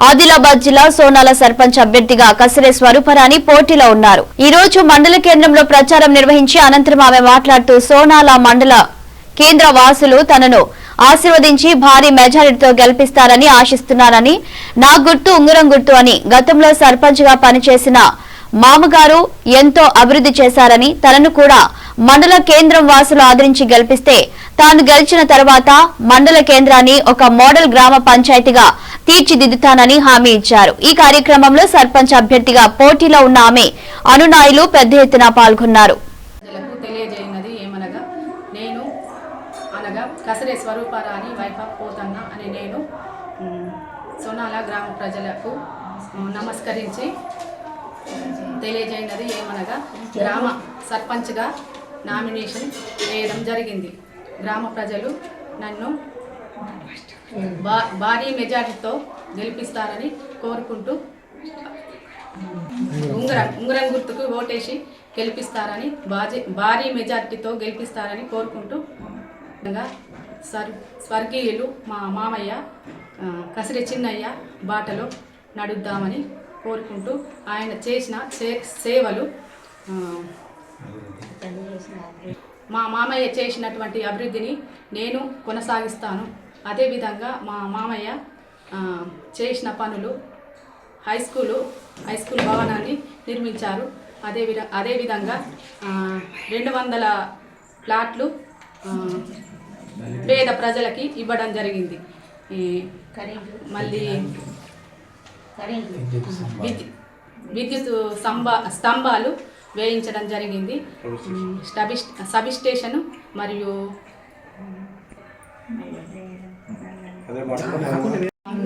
ఆదిలాబాద్ జిల్లా సోనాల సర్పంచ్ అభ్యర్థిగా కసిరే స్వరూపరాణి పోటీలో ఉన్నారు. ఈ రోజు మండల కేంద్రంలో ప్రచారం నిర్వహించి అనంతరం ఆమె మాట్లాడుతూ సోనాల మండల కేంద్ర వాసులు తనను ఆశీర్వదించి భారీ మెజారిటీతో గెలిపిస్తారని ఆశిస్తున్నారని, నా గుర్తు ఉంగరం గుర్తు అని, గతంలో సర్పంచ్ గా పనిచేసిన మామగారు ఎంతో అభివృద్ధి చేశారని, తనను కూడా మండల కేంద్రం వాసులు ఆదరించి గెలిపిస్తే తాను గెలిచిన తర్వాత మండల కేంద్రాన్ని ఒక మోడల్ గ్రామ పంచాయతీగా తీర్చిదిద్దుతానని హామీ ఇచ్చారు. ఈ కార్యక్రమంలో సర్పంచ్ అభ్యర్థిగా పోటీలో ఉన్న ఆమె అనునాయులు పెద్ద ఎత్తున పాల్గొన్నారు. తెలియజేయనది ఏమనగా, నేను అనగా కసిరే స్వరూపరాణి వైఫ్ ఆఫ్ పోతన్న అని నేను సోనాల గ్రామ ప్రజలకు నమస్కరించి తెలియజేయనది ఏమనగా, గ్రామ సర్పంచ్గా నామినేషన్ వేయడం జరిగింది. గ్రామ ప్రజలు నన్ను భారీ మెజారిటీతో గెలిపిస్తారని కోరుకుంటూ ఉంగరం గుర్తుకు ఓటేసి గెలిపిస్తారని భారీ మెజారిటీతో గెలిపిస్తారని కోరుకుంటూ స్వర్గీయులు మా మామయ్య కసిరి చిన్నయ్య బాటలో నడుద్దామని కోరుకుంటూ ఆయన చేసిన సేవలు, మా మామయ్య చేసినటువంటి అభివృద్ధిని నేను కొనసాగిస్తాను. అదేవిధంగా మా మామయ్య చేసిన పనులు, హై స్కూల్ భవనాన్ని నిర్మించారు. అదేవిధంగా 200 ప్లాట్లు పేద ప్రజలకి ఇవ్వడం జరిగింది. మళ్ళీ విద్యుత్ స్తంభాలు వేయించడం జరిగింది. సబ్ స్టేషన్ మరియు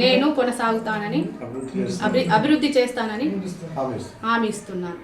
నేను కొనసాగుతానని, అభివృద్ధి చేస్తానని హామీ ఇస్తున్నాను.